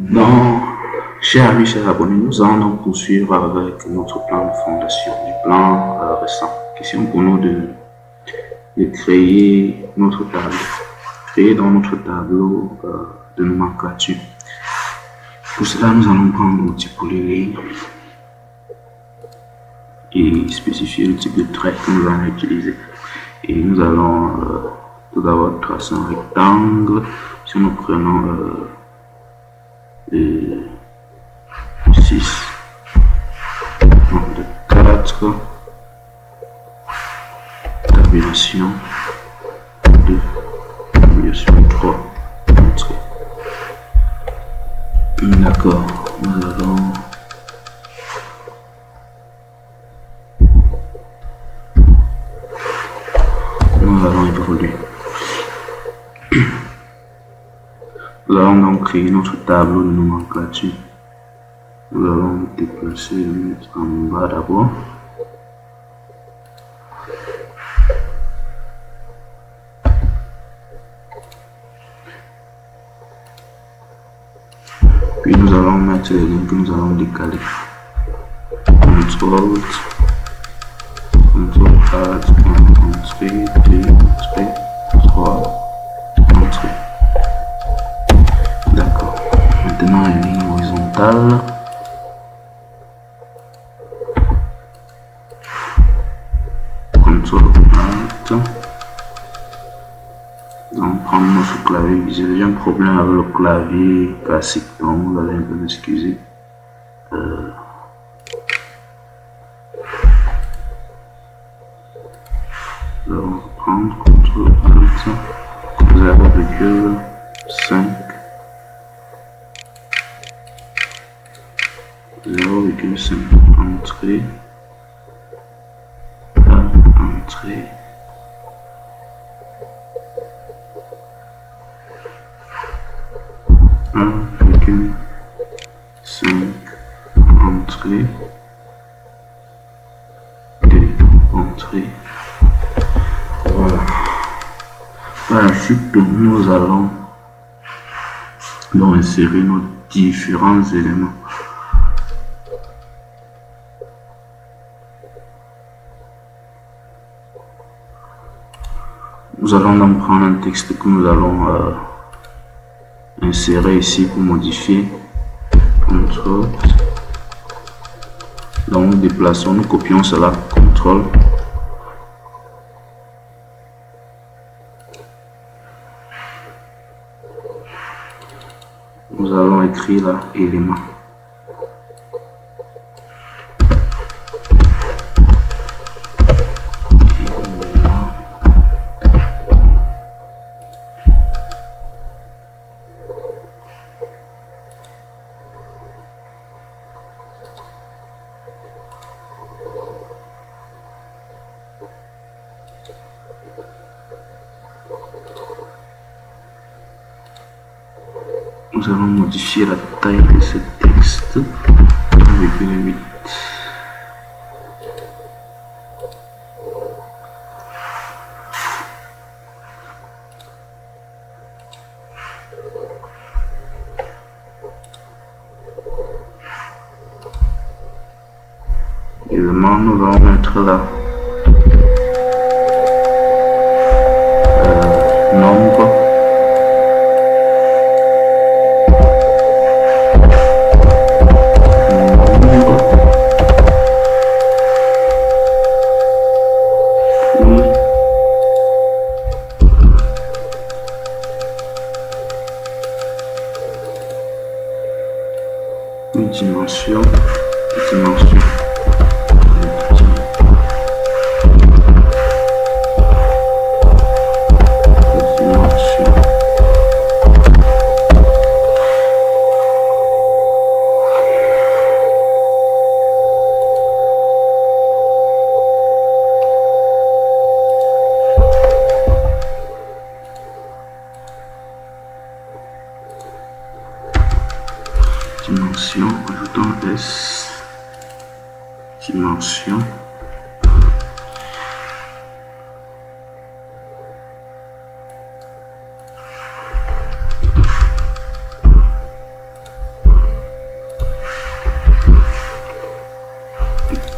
Donc, chers amis, chers abonnés, nous allons donc poursuivre avec notre plan de fondation, du plan récent. Question pour nous de créer notre tableau, créer dans notre tableau de nomenclature. Pour cela, nous allons prendre l'outil polyline et spécifier le type de trait que nous allons utiliser. Et nous allons tout d'abord tracer un rectangle. Si nous prenons 6, de 4, tabulation 2, tabulation 3, entrée. D'accord, nous allons évoluer. Nous allons donc créer notre tableau de nomenclature. Nous allons déplacer le mettre en bas d'abord. Puis nous allons mettre les lignes que nous allons décaler. Ctrl Alt, entrée, 2, entrée, 3, entrée. D'accord. Maintenant les lignes horizontales. Ctrl Alt. Donc prendre notre clavier. J'ai déjà un problème avec le clavier classique, donc vous allez un peu m'excuser. Nous allons prendre Ctrl Alt 0,5 0,5 entrée, entrée, entrée, 2 entrées. Voilà. Par la suite, nous allons donc insérer nos différents éléments. Nous allons donc prendre un texte que nous allons insérer ici pour modifier. Ctrl. Donc nous déplaçons, nous copions cela. Ctrl. Nous allons écrire là élément. Nous allons modifier la taille de ce texte avec une 8. Évidemment, nous allons mettre là nombre. Dimension. Dimension, ajoutons S, dimension,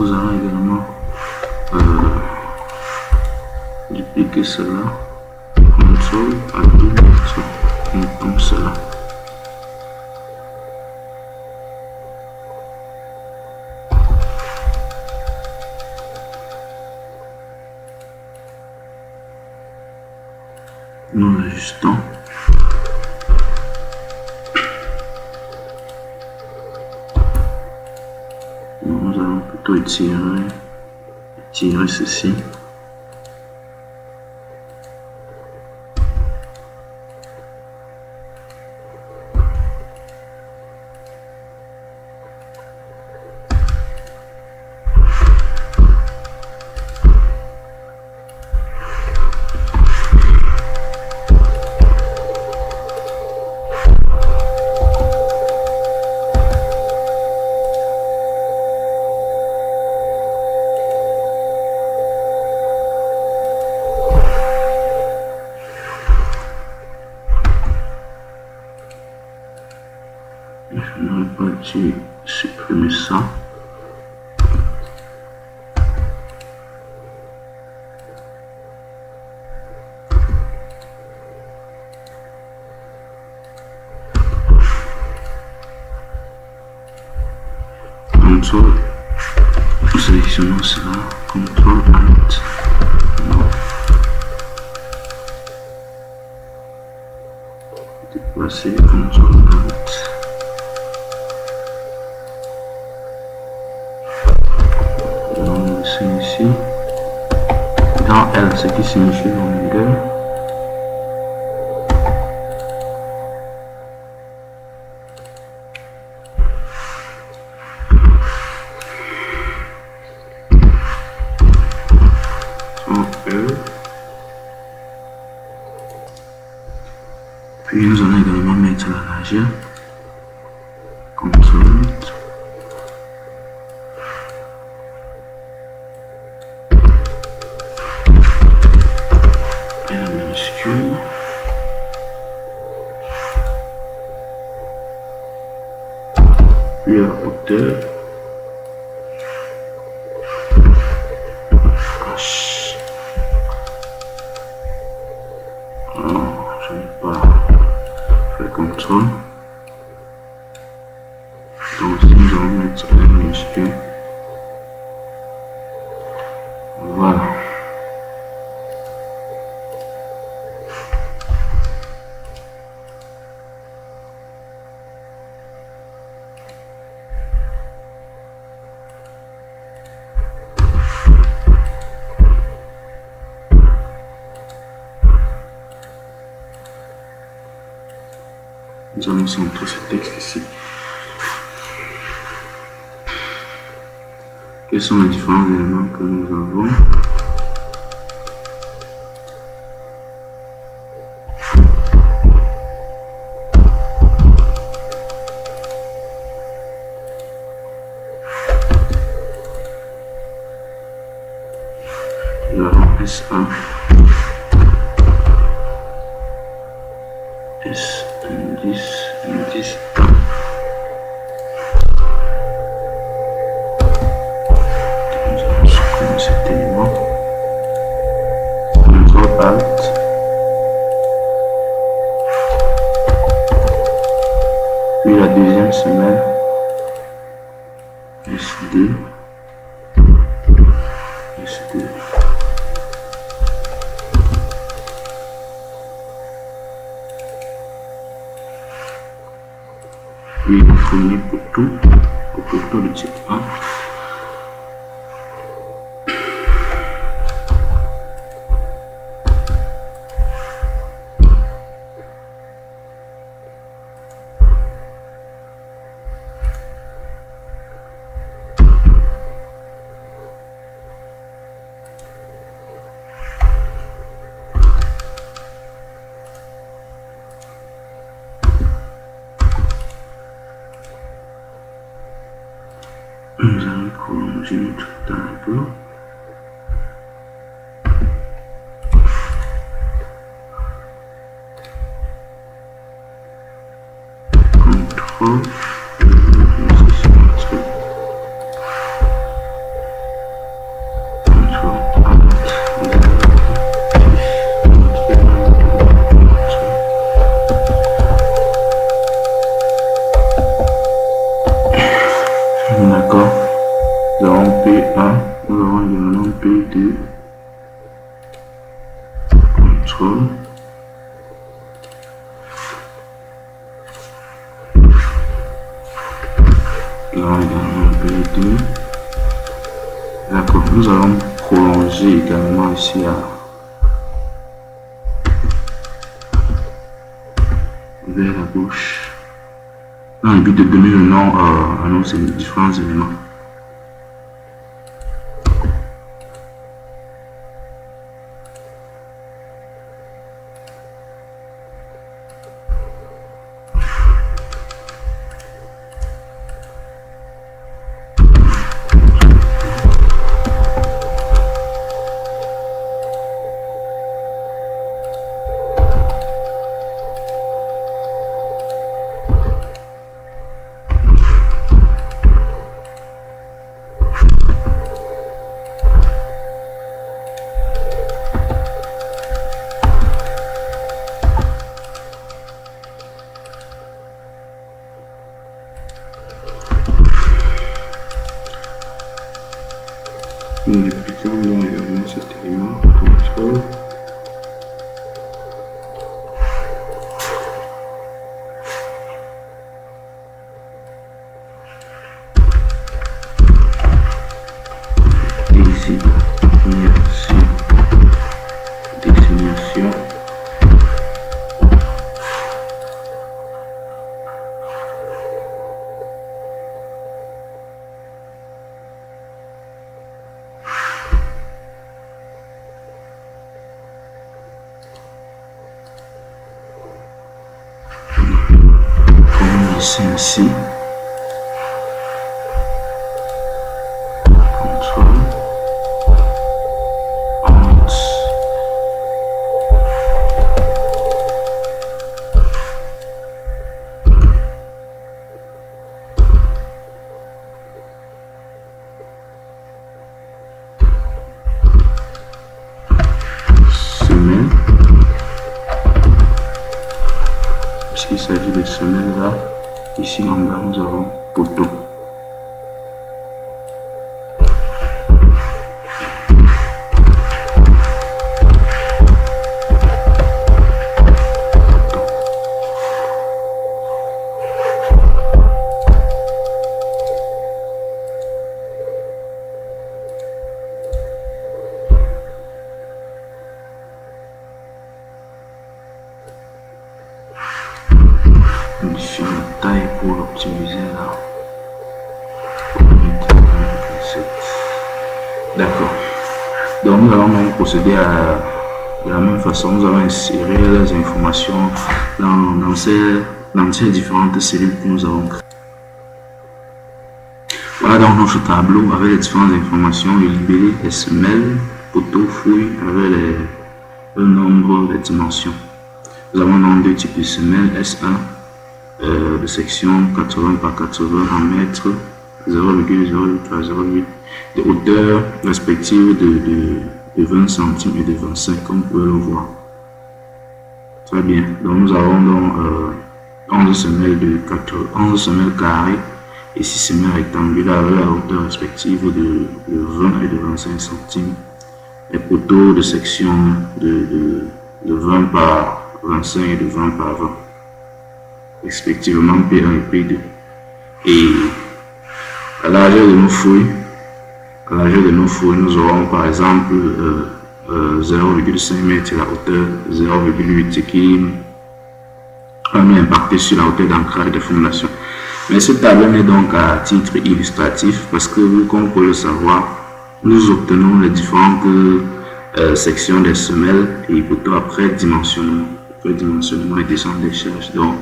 Nous allons également dupliquer cela. CTRL à double clic comme cela. Nous ajustons. Nous allons plutôt étirer ceci. Je n'aurais pas dû supprimer ça. CTRL, nous sélectionnons cela, CTRL Alt, non. Déplacer, CTRL Alt. Ici dans L, ce qui signifie longueur. Puis nous allons également mettre la largeur. CTRL puis la hauteur H. Non, je n'ai pas fait contrôle. Donc si nous allons mettre un minuscule, voilà. Nous allons centrer ce texte ici. Quels sont les différents éléments que nous avons? Nous avons SA, S, indice A. Nous allons supprimer cet élément. CTRL Alt. Puis la deuxième semelle, SD. Puis le premier poteau de type 1. Nous allons prolonger notre tableau. CTRL Nous allons également un peu les deux. D'accord, nous allons prolonger également ici vers la gauche, dans le but de donner le nom à nos différents éléments. Nous dupliquons également cet élément, contrôle. Et ici, destination. C'est ainsi. Contrôle. Alt. Semelle. Puisqu'il s'agit de semelle là. Ici en bas, nous avons poteau. Modifions la taille pour l'optimiser là. D'accord. Donc nous allons même procéder de la même façon. Nous allons insérer les informations dans ces différentes cellules que nous avons créées. Voilà donc notre tableau avec les différentes informations, le libellé, les semelles, poteaux, fouilles, avec le nombre, les dimensions. Nous avons donc deux types de semelles, S1. De section 80 par 80 en mètres, 0,08 à 0,8, de hauteur respective de 20 cm et de 25, comme vous pouvez le voir. Très bien. Donc nous avons donc 11 semelles carrées et 6 semelles rectangulaires avec la hauteur respective de 20 et de 25 cm. Les poteaux de section de 20 par 25 et de 20 par 20. Respectivement P1 et P2. Et à la largeur de nos fouilles, nous aurons par exemple 0,5 m et la hauteur 0,8 qui va nous impacter sur la hauteur d'ancrage des fondations. Mais ce tableau est donc à titre illustratif parce que, comme vous pouvez le savoir, nous obtenons les différentes sections des semelles et poteaux après dimensionnement et descente des charges. Donc,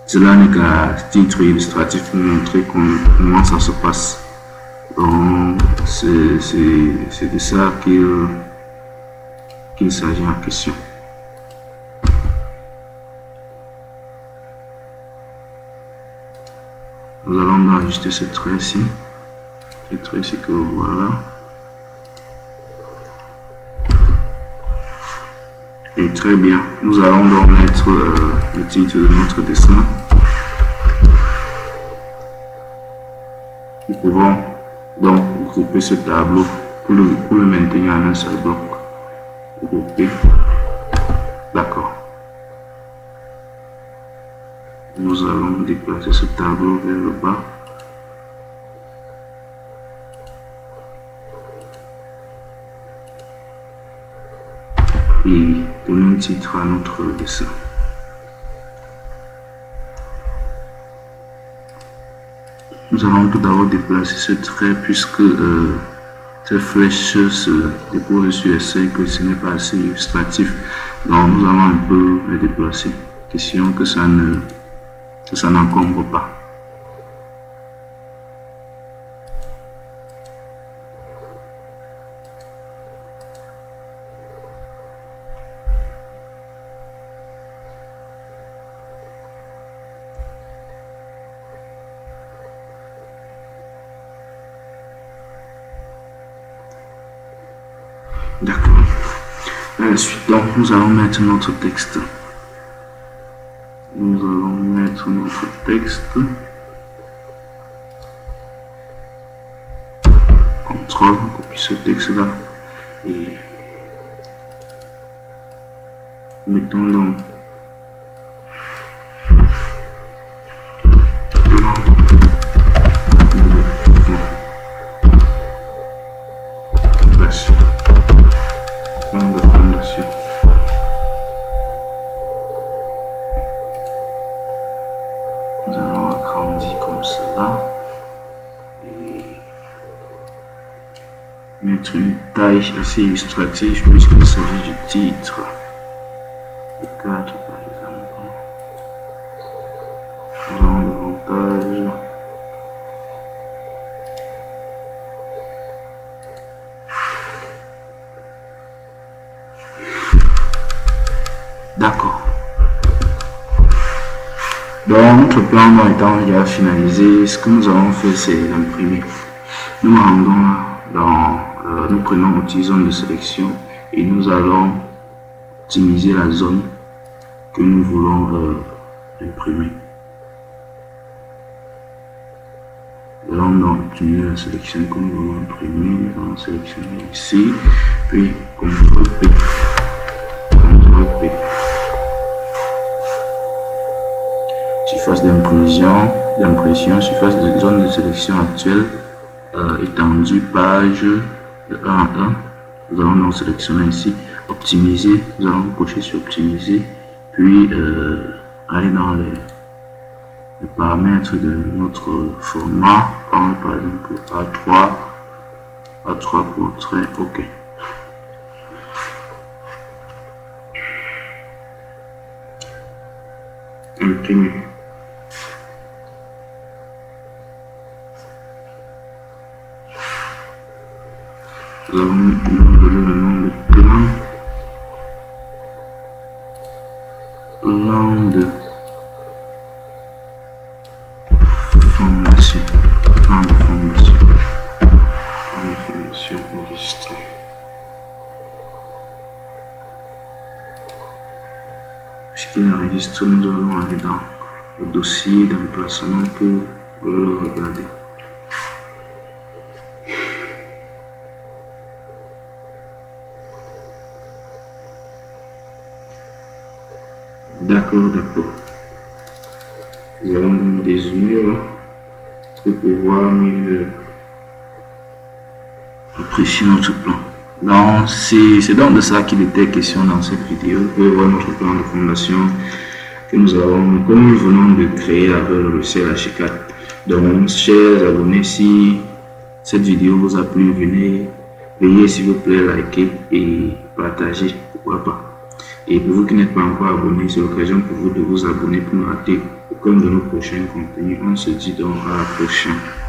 cela n'est qu'à titre illustratif pour montrer comment ça se passe. Donc, c'est de ça qu'il s'agit en question. Nous allons ajuster ce trait-ci. Ce trait-ci que voilà. Et très bien. Nous allons donc mettre le titre de notre dessin. Nous pouvons donc grouper ce tableau pour le maintenir en un seul bloc. Grouper. D'accord. nous allons déplacer ce tableau vers le bas. Et donner un titre à notre dessin. Nous allons tout d'abord déplacer ce trait puisque cette flèche se dépose sur les seuils, que ce n'est pas assez illustratif. Donc nous allons un peu les déplacer. Question que ça n'encombre pas. D'accord. Ensuite, donc, nous allons mettre notre texte. Nous allons mettre notre texte. Contrôle, on copie ce texte-là. Et mettons donc nous allons agrandir comme cela et mettre une taille assez illustrative puisqu'il s'agit du titre. Le 4 par exemple. Nous allons davantage. D'accord. Donc, notre plan étant déjà finalisé, ce que nous allons faire, c'est l'imprimer. Nous rendons dans, nous prenons outil zone de sélection et nous allons optimiser la zone que nous voulons imprimer. Nous allons donc optimiser la sélection que nous voulons imprimer. Nous allons sélectionner ici, puis CTRL P. CTRL P. Surface d'impression, surface de zone de sélection actuelle, étendue, page de 1 à 1. Nous allons donc sélectionner ici, optimiser, nous allons cocher sur optimiser, puis aller dans les paramètres de notre format, par exemple A3 portrait, OK. Imprimer. Nous allons donner le nom de plan de fondation, enregistré. Puisqu'il enregistre, nous allons aller dans le dossier d'emplacement pour le regarder. D'accord. Nous allons donc dézoomer pour pouvoir mieux apprécier notre plan. Donc, c'est donc de ça qu'il était question dans cette vidéo. Vous pouvez voir notre plan de fondation que nous venons de créer avec le logiciel Archicad. Donc, chers abonnés, si cette vidéo vous a plu, veuillez s'il vous plaît liker et partager, pourquoi pas. Et pour vous qui n'êtes pas encore abonné, c'est l'occasion pour vous de vous abonner pour ne rater aucun de nos prochains contenus. On se dit donc à la prochaine.